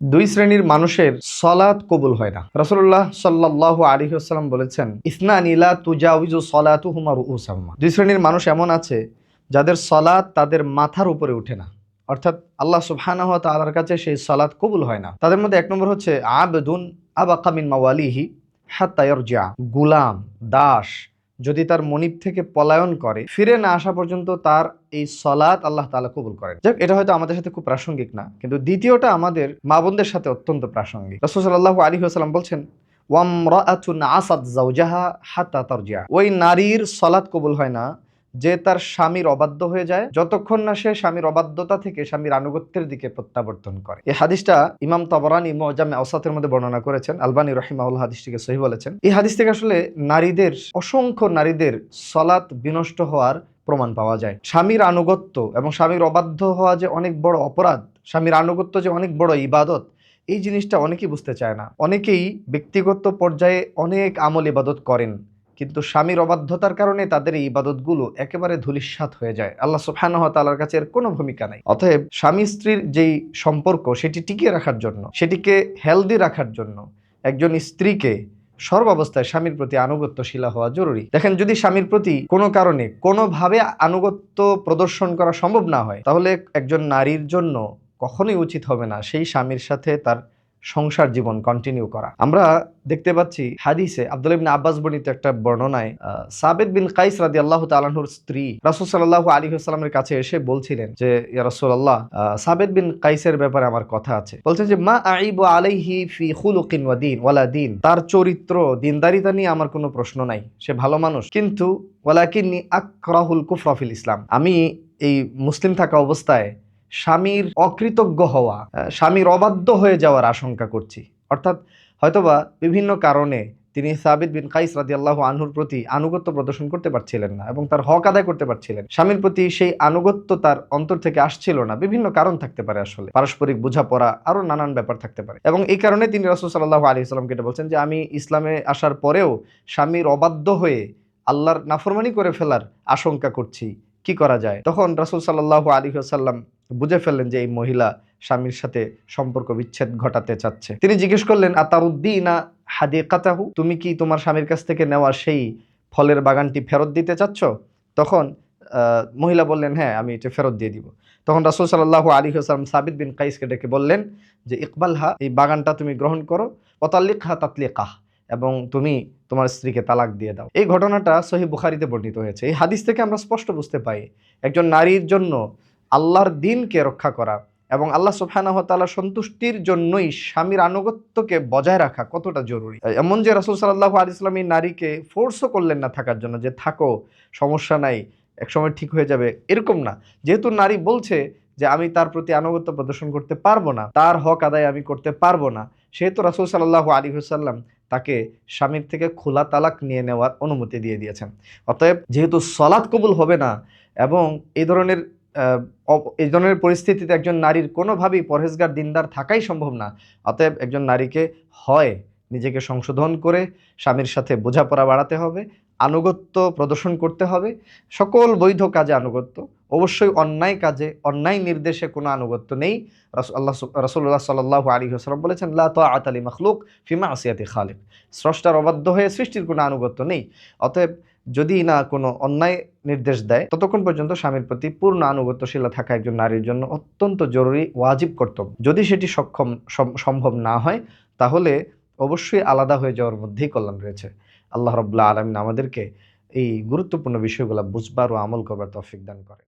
দুই শ্রেণীর মানুষের সলাত কবুল হয় না। রাসূলুল্লাহ সাল্লাল্লাহু আলাইহি ওয়াসাল্লাম বলেছেন, ইসনানি লা তুজাউযু সলাতুহুমা রুউসাহুমা। দুই শ্রেণীর মানুষ এমন আছে যাদের সলাত তাদের মাথার উপরে ওঠে না, অর্থাৎ আল্লাহ সুবহানাহু ওয়া তাআলার কাছে সেই সলাত কবুল হয় না। তাদের মধ্যে এক নম্বর হচ্ছে আবদুন আবাকা মিন মাওয়ালিহি হাত্তা ইয়ারজিআ, গোলাম, দাস যদি তার মনিব থেকে পলায়ন করে, ফিরে না আসা পর্যন্ত তার এই সলাত আল্লাহ তাআলা কবুল করেন। যাক, এটা হয়তো আমাদের সাথে খুব প্রাসঙ্গিক না, কিন্তু দ্বিতীয়টা আমাদের মা বোনদের সাথে অত্যন্ত প্রাসঙ্গিক। রাসূল সাল্লাল্লাহু আলাইহি ওয়াসাল্লাম বলছেন, ওয়ামরাআতুন আসাত যাওজাহা হাত্তা তারজিআ, ওই নারীর সলাত কবুল হয় না যে তার স্বামীর অবাধ্য হয়ে যায়, যতক্ষণ না সে স্বামীর অবাধ্যতা থেকে স্বামীর আনুগত্যের দিকে প্রত্যাবর্তন করে। এই হাদিসটা ইমাম তাবরানী মুজাম্মে আওসাতের মধ্যে বর্ণনা করেছেন। আলবানী রাহিমাহুল্লাহ হাদিসটিকে সহিহ বলেছেন। এই হাদিস থেকে আসলে অসংখ্য নারীদের সলাত বিনষ্ট হওয়ার প্রমাণ পাওয়া যায়। স্বামীর আনুগত্য এবং স্বামীর অবাধ্য হওয়া যে অনেক বড় অপরাধ, স্বামীর আনুগত্য যে অনেক বড় ইবাদত, এই জিনিসটা অনেকেই বুঝতে চায় না। অনেকেই ব্যক্তিগত পর্যায়ে অনেক আমল ইবাদত করেন, কিন্তু স্বামীর অবাধ্যতার কারণে তাদের এই ইবাদতগুলো একেবারে ধূলিসাৎ হয়ে যায়। আল্লাহ সুবহানাহু ওয়া তাআলার কাছে এর কোনো ভূমিকা নাই। অতএব স্বামী স্ত্রীর যেই সম্পর্ক, সেটি টিকিয়ে রাখার জন্য, সেটিকে হেলদি রাখার জন্য একজন স্ত্রীকে সর্বাবস্থায় স্বামীর প্রতি আনুগত্যশীলা হওয়া জরুরি। দেখেন, যদি স্বামীর প্রতি কোনো কারণে কোনোভাবে আনুগত্য প্রদর্শন করা সম্ভব না হয়, তাহলে একজন নারীর জন্য কখনোই উচিত হবে না সেই স্বামীর সাথে তার সংসার জীবন কন্টিনিউ করা। আমরা দেখতে পাচ্ছি হাদিসে আব্দুল্লাহ ইবনে আব্বাস বর্ণিত একটা বর্ণনায় সাবিত বিন কাইস রাদিয়াল্লাহু তাআলা আনহুর স্ত্রী রাসূল সাল্লাল্লাহু আলাইহি ওয়াসাল্লামের কাছে এসে বলছিলেন যে, ইয়া রাসূলুল্লাহ, সাবিত বিন কাইসের ব্যাপারে আমার কথা আছে। বলছেন যে, মা আইবু আলাইহি ফি খুলুকিন ওয়া দিন ওয়ালা দিন, তার চরিত্র দিনদারিতা নিয়ে আমার কোনো প্রশ্ন নাই, সে ভালো মানুষ, কিন্তু ওয়ালাকিন্নী আকরাহুল কুফরা ফিল ইসলাম, আমি এই মুসলিম থাকা অবস্থায় স্বামীর অকৃতজ্ঞ হওয়া, স্বামীর অবাধ্য হয়ে যাওয়ার আশঙ্কা করছি। অর্থাৎ হয়তোবা বিভিন্ন কারণে তিনি সাবিত বিন কাইস রাদিয়াল্লাহু আনহুর প্রতি আনুগত্য প্রদর্শন করতে পারছিলেন না এবং তার হক আদায় করতে পারছিলেন। স্বামীর প্রতি সেই আনুগত্য তার অন্তর থেকে আসছিল না। বিভিন্ন কারণ থাকতে পারে, আসলে পারস্পরিক বোঝাপড়া, আরো নানান ব্যাপার থাকতে পারে, এবং এই কারণে তিনি রাসূল সাল্লাল্লাহু আলাইহি ওয়াসাল্লামকে এটা বলছেন যে, আমি ইসলামে আসার পরেও স্বামীর অবাধ্য হয়ে আল্লাহর নাফরমানি করে ফেলার আশঙ্কা করছি, কি করা যায়? তখন রাসূল সাল্লাল্লাহু আলাইহি ওয়াসাল্লাম বুঝে ফেললেন যে এই মহিলা স্বামীর সাথে সম্পর্ক বিচ্ছেদ ঘটাতে চাচ্ছে। তিনি জিজ্ঞেস করলেন, আতারুদ্দিনা হাদিকাতাহু, তুমি কি তোমার স্বামীর কাছ থেকে নেওয়া সেই ফলের বাগানটি ফেরত দিতে চাচ্ছ? তখন মহিলা বললেন, হ্যাঁ, আমি এটা ফেরত দিয়ে দিব। তখন রাসূল সাল্লাল্লাহু আলাইহি ওয়াসাল্লাম সাবিত বিন কাইসকে ডেকে বললেন যে, ইকবালহা, এই বাগানটা তুমি গ্রহণ করো, ওয়াতাল্লিকহা তাতলিকাহ, এবং তুমি তোমার স্ত্রীকে তালাক দিয়ে দাও। এই ঘটনাটা সহিহ বুখারীতে বর্ণিত হয়েছে। এই হাদিস থেকে আমরা স্পষ্ট বুঝতে পাই একজন নারীর জন্য আল্লাহর দ্বীনকে রক্ষা করা এবং আল্লাহ সুবহানাহু ওয়া তাআলার সন্তুষ্টির জন্যই স্বামীর আনুগত্যকে বজায় রাখা কতটা জরুরি। এমন যে রাসূল সাল্লাল্লাহু আলাইহি ওয়াসাল্লাম এই নারীকে ফোর্সও করলেন না থাকার জন্য, যে থাকো, সমস্যা নাই, একসময় ঠিক হয়ে যাবে, এরকম না। যেহেতু নারী বলছে যে আমি তার প্রতি আনুগত্য প্রদর্শন করতে পারবো না, তার হক আদায় আমি করতে পারবো না, সেহেতু রাসূল সাল্লাল্লাহু আলাইহি ওয়াসাল্লাম তাকে স্বামীর থেকে খোলা তালাক নিয়ে নেওয়ার অনুমতি দিয়ে দিয়েছেন। অতএব যেহেতু সলাত কবুল হবে না এবং এই ধরনের পরিস্থিতিতে একজন নারীর কোনোভাবেই পরহেজগার দিনদার থাকাই সম্ভব না, অতএব একজন নারীকে হয় নিজেকে সংশোধন করে স্বামীর সাথে বোঝাপড়া বাড়াতে হবে, আনুগত্য প্রদর্শন করতে হবে, সকল বৈধ কাজে আনুগত্য, অবশ্যই অন্যায় কাজে, অন্যায় নির্দেশে কোনো আনুগত্য নেই। রাসূলুল্লাহ সাল্লাল্লাহু আলাইহি ওয়াসাল্লাম বলেছেন, লা তাআতা লি মাখলুক ফি মাসিয়াতি খালিক, স্রষ্টার অবাধ্য হয়ে সৃষ্টির কোনো আনুগত্য নেই। অতএব যদি না কোনো অন্যায় নির্দেশ দেয়, ততক্ষণ পর্যন্ত স্বামীর প্রতি পূর্ণ আনুগত্যশীল থাকা একজন নারীর জন্য অত্যন্ত জরুরি, ওয়াজিব কর্তব্য। যদি সেটি সম্ভব না হয়, তাহলে অবশ্যই আলাদা হয়ে যাওয়ার মধ্যেই কল্যাণ রয়েছে। আল্লাহ রাব্বুল আলামিন আমাদেরকে এই গুরুত্বপূর্ণ বিষয়গুলো বুঝবার ও আমল করবার তৌফিক দান করে।